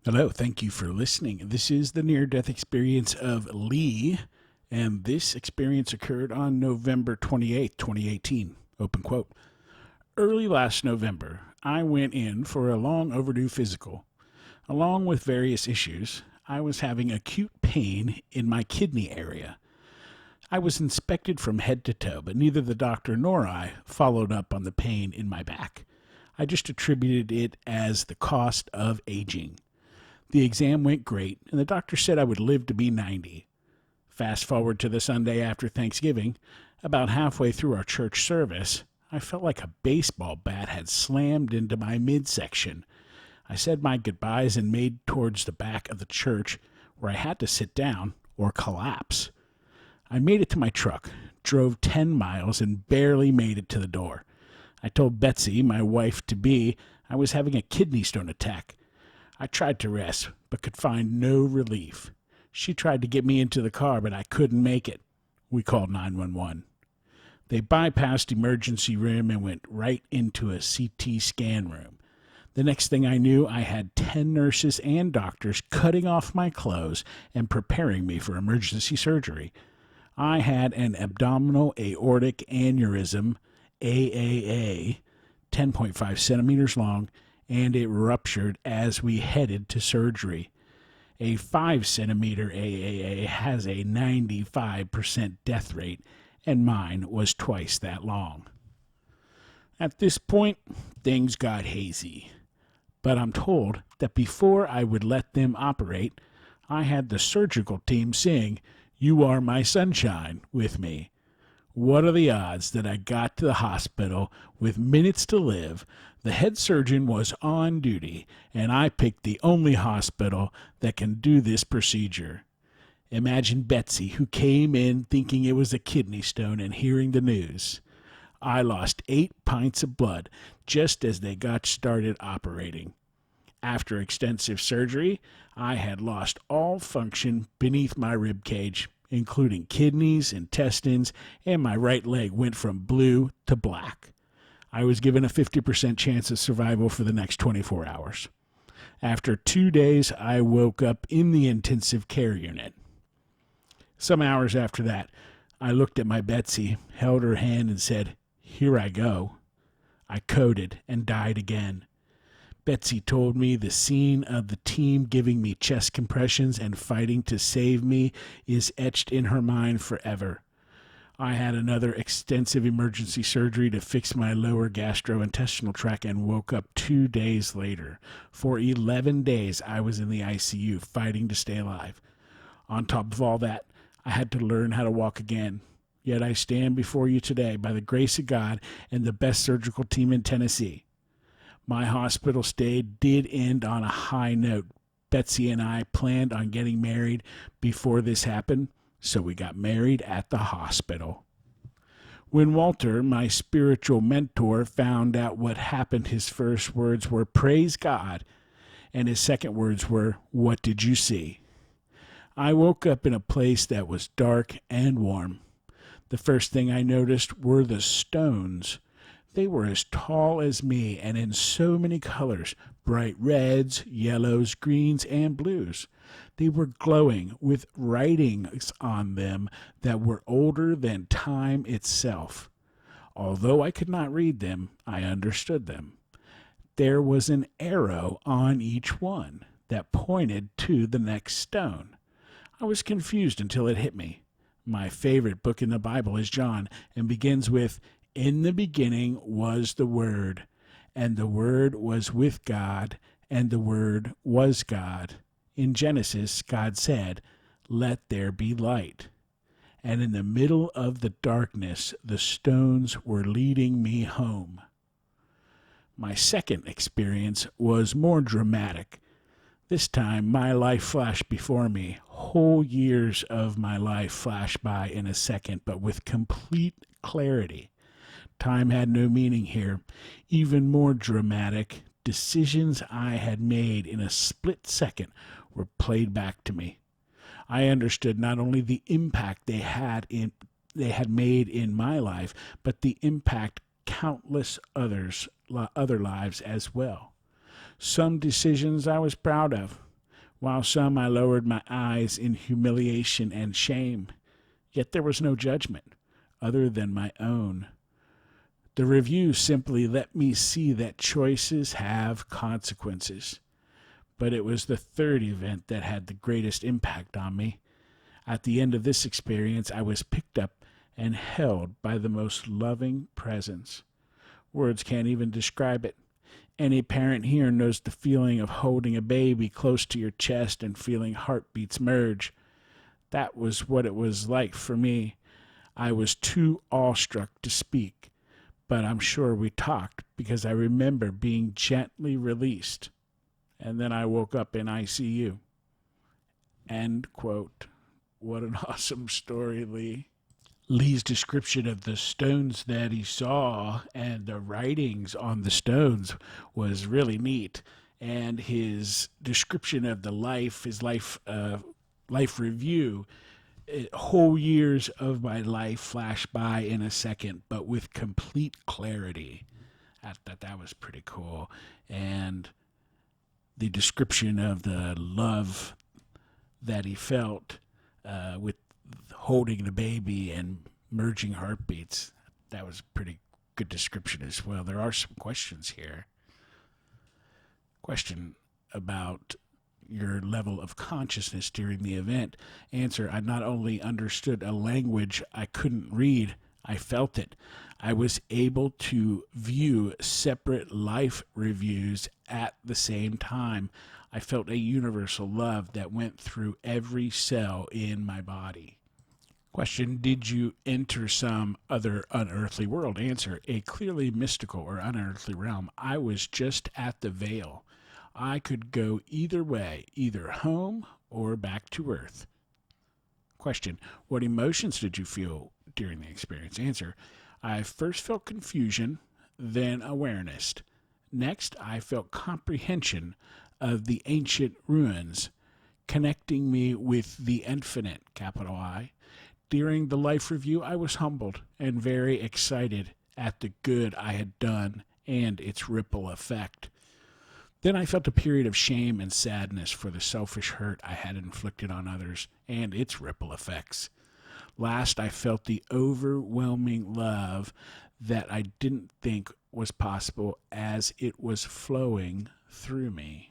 Hello, thank you for listening. This is the near death experience of Lee, and this experience occurred on November 28th, 2018. Open quote. Early last November, I went in for a long overdue physical. Along with various issues, I was having acute pain in my kidney area. I was inspected from head to toe, but neither the doctor nor I followed up on the pain in my back. I just attributed it as the cost of aging. The exam went great, and the doctor said I would live to be 90. Fast forward to the Sunday after Thanksgiving, about halfway through our church service, I felt like a baseball bat had slammed into my midsection. I said my goodbyes and made towards the back of the church, where I had to sit down or collapse. I made it to my truck, drove 10 miles, and barely made it to the door. I told Betsy, my wife-to-be, I was having a kidney stone attack. I tried to rest, but could find no relief. She tried to get me into the car, but I couldn't make it. We called 911. They bypassed emergency room and went right into a CT scan room. The next thing I knew, I had 10 nurses and doctors cutting off my clothes and preparing me for emergency surgery. I had an abdominal aortic aneurysm, AAA, 10.5 centimeters long, and it ruptured as we headed to surgery. A 5 centimeter AAA has a 95% death rate, and mine was twice that long. At this point, things got hazy. But I'm told that before I would let them operate, I had the surgical team sing "You Are My Sunshine" with me. What are the odds that I got to the hospital with minutes to live, the head surgeon was on duty, and I picked the only hospital that can do this procedure? Imagine Betsy, who came in thinking it was a kidney stone and hearing the news. I lost 8 pints of blood just as they got started operating. After extensive surgery, I had lost all function beneath my rib cage, including kidneys, intestines, and my right leg went from blue to black. I was given a 50% chance of survival for the next 24 hours. After 2 days, I woke up in the intensive care unit. Some hours after that, I looked at my Betsy, held her hand, and said, "Here I go." I coded and died again. Betsy told me the scene of the team giving me chest compressions and fighting to save me is etched in her mind forever. I had another extensive emergency surgery to fix my lower gastrointestinal tract and woke up 2 days later. For 11 days, I was in the ICU fighting to stay alive. On top of all that, I had to learn how to walk again. Yet I stand before you today by the grace of God and the best surgical team in Tennessee. My hospital stay did end on a high note. Betsy and I planned on getting married before this happened, so we got married at the hospital. When Walter, my spiritual mentor, found out what happened, his first words were, "Praise God," and his second words were, "What did you see?" I woke up in a place that was dark and warm. The first thing I noticed were the stones. They were as tall as me and in so many colors, bright reds, yellows, greens, and blues. They were glowing with writings on them that were older than time itself. Although I could not read them, I understood them. There was an arrow on each one that pointed to the next stone. I was confused until it hit me. My favorite book in the Bible is John and begins with, "In the beginning was the Word, and the Word was with God, and the Word was God." In Genesis, God said, "Let there be light." And in the middle of the darkness, the stones were leading me home. My second experience was more dramatic. This time, my life flashed before me. Whole years of my life flashed by in a second, but with complete clarity. Time had no meaning here. Even more dramatic, decisions I had made in a split second were played back to me. I understood not only the impact they had made in my life, but the impact countless other lives as well. Some decisions I was proud of, While some I lowered my eyes in humiliation and shame, yet there was no judgment other than my own. The review simply let me see that choices have consequences. But it was the third event that had the greatest impact on me. At the end of this experience, I was picked up and held by the most loving presence. Words can't even describe it. Any parent here knows the feeling of holding a baby close to your chest and feeling heartbeats merge. That was what it was like for me. I was too awestruck to speak, but I'm sure we talked because I remember being gently released. And then I woke up in ICU. End quote. What an awesome story, Lee. Lee's description of the stones that he saw and the writings on the stones was really neat. And his description of his life review, whole years of my life flash by in a second, but with complete clarity. I thought that was pretty cool. And the description of the love that he felt with holding the baby and merging heartbeats. That was a pretty good description as well. There are some questions here. Question about your level of consciousness during the event. Answer: I not only understood a language I couldn't read, I felt it. I was able to view separate life reviews at the same time. I felt a universal love that went through every cell in my body. Question: did you enter some other unearthly world? Answer: a clearly mystical or unearthly realm. I was just at the veil. I could go either way, either home or back to Earth. Question: what emotions did you feel during the experience? Answer: I first felt confusion, then awareness. Next, I felt comprehension of the ancient ruins, connecting me with the infinite, capital I. During the life review, I was humbled and very excited at the good I had done and its ripple effect. Then I felt a period of shame and sadness for the selfish hurt I had inflicted on others and its ripple effects. Last, I felt the overwhelming love that I didn't think was possible as it was flowing through me.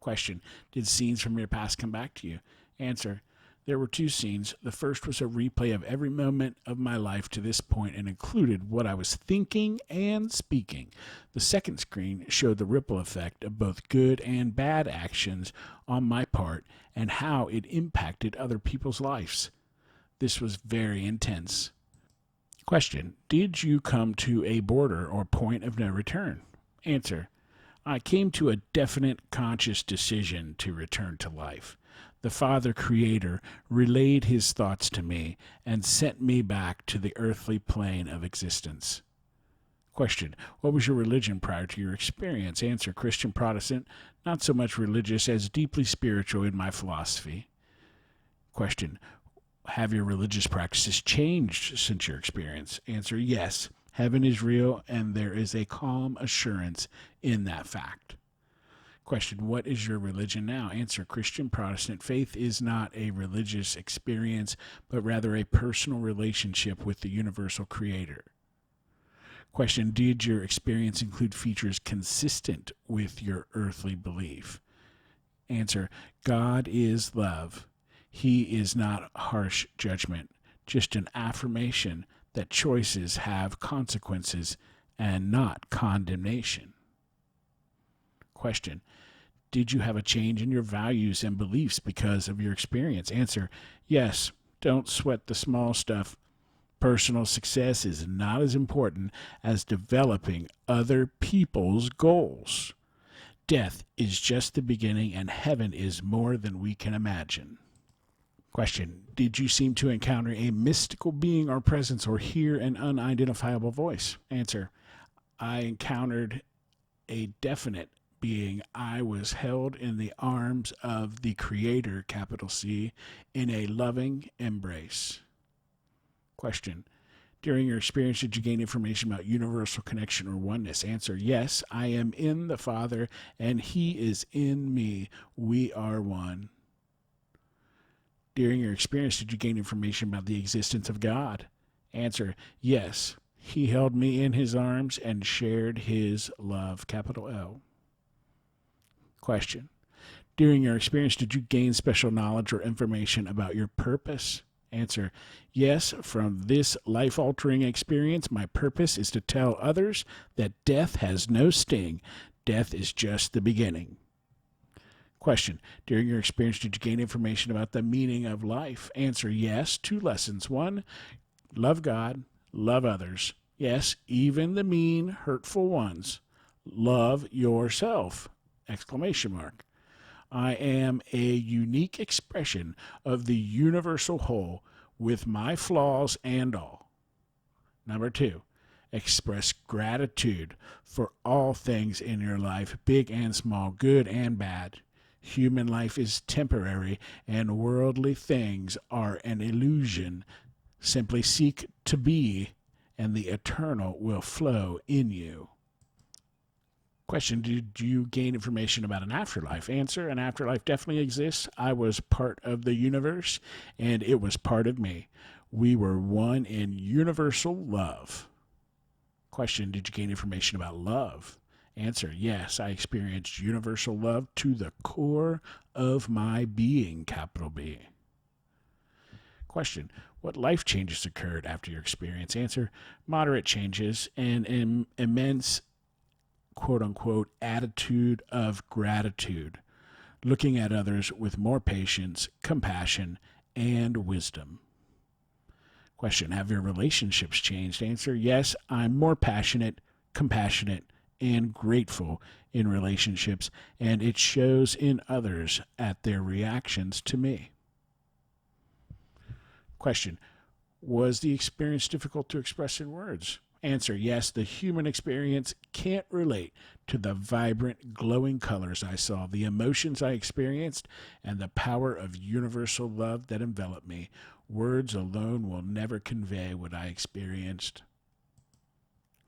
Question: did scenes from your past come back to you? Answer: there were two scenes. The first was a replay of every moment of my life to this point and included what I was thinking and speaking. The second screen showed the ripple effect of both good and bad actions on my part and how it impacted other people's lives. This was very intense. Question: did you come to a border or point of no return? Answer: I came to a definite conscious decision to return to life. The Father Creator relayed his thoughts to me and sent me back to the earthly plane of existence. Question: what was your religion prior to your experience? Answer: Christian Protestant, not so much religious as deeply spiritual in my philosophy. Question: have your religious practices changed since your experience? Answer: yes. Heaven is real, and there is a calm assurance in that fact. Question: what is your religion now? Answer: Christian Protestant. Faith is not a religious experience, but rather a personal relationship with the universal creator. Question: did your experience include features consistent with your earthly belief? Answer: God is love. He is not harsh judgment, just an affirmation that choices have consequences and not condemnation. Question: did you have a change in your values and beliefs because of your experience? Answer: yes. Don't sweat the small stuff. Personal success is not as important as developing other people's goals. Death is just the beginning, and heaven is more than we can imagine. Question: did you seem to encounter a mystical being or presence or hear an unidentifiable voice? Answer: I encountered a definite being. I was held in the arms of the Creator, capital C, in a loving embrace. Question: During your experience, did you gain information about universal connection or oneness? Answer, yes, I am in the Father, and He is in me. We are one. During your experience, did you gain information about the existence of God? Answer, yes. He held me in His arms and shared His love, capital L. Question. During your experience, did you gain special knowledge or information about your purpose? Answer, yes, from this life-altering experience, my purpose is to tell others that death has no sting. Death is just the beginning. Question, during your experience, did you gain information about the meaning of life? Answer, yes, 2 lessons. 1, love God, love others. Yes, even the mean, hurtful ones. Love yourself! Exclamation mark. I am a unique expression of the universal whole with my flaws and all. Number 2, express gratitude for all things in your life, big and small, good and bad. Human life is temporary and worldly things are an illusion. Simply seek to be, and the eternal will flow in you. Question, did you gain information about an afterlife? Answer, an afterlife definitely exists. I was part of the universe, and it was part of me. We were one in universal love. Question, did you gain information about love? Answer, yes, I experienced universal love to the core of my being, capital B. Question, what life changes occurred after your experience? Answer, moderate changes and an immense quote-unquote attitude of gratitude, looking at others with more patience, compassion, and wisdom. Question, have your relationships changed? Answer, yes, I'm more passionate, compassionate, and grateful in relationships, and it shows in others at their reactions to me. Question, was the experience difficult to express in words? Answer, yes, the human experience can't relate to the vibrant, glowing colors I saw, the emotions I experienced, and the power of universal love that enveloped me. Words alone will never convey what I experienced.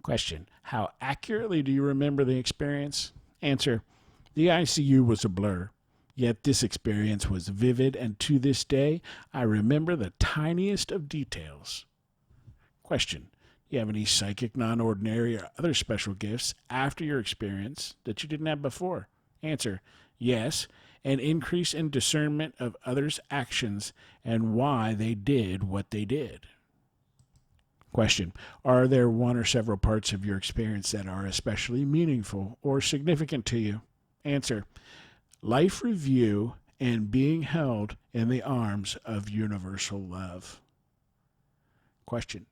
Question, how accurately do you remember the experience? Answer, the ICU was a blur. Yet this experience was vivid, and to this day, I remember the tiniest of details. Question, do you have any psychic, non-ordinary, or other special gifts after your experience that you didn't have before? Answer, yes, an increase in discernment of others' actions and why they did what they did. Question, are there one or several parts of your experience that are especially meaningful or significant to you? Answer, life review and being held in the arms of universal love. Question,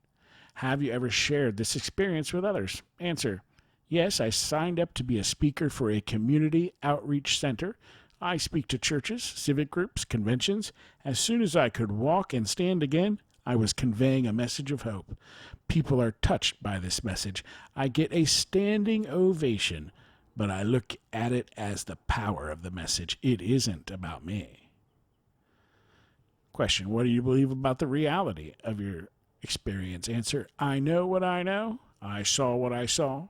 have you ever shared this experience with others? Answer, yes, I signed up to be a speaker for a community outreach center. I speak to churches, civic groups, conventions. As soon as I could walk and stand again, I was conveying a message of hope. People are touched by this message. I get a standing ovation, but I look at it as the power of the message. It isn't about me. Question, what do you believe about the reality of your experience? Answer, I know what I know. I saw what I saw.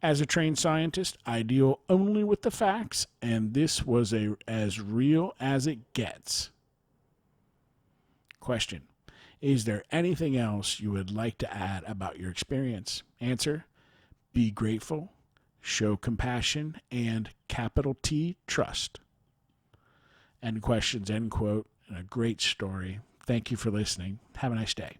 As a trained scientist, I deal only with the facts, and this was as real as it gets. Question, is there anything else you would like to add about your experience? Answer, be grateful, show compassion, and capital T, trust. End questions, end quote. And a great story. Thank you for listening. Have a nice day.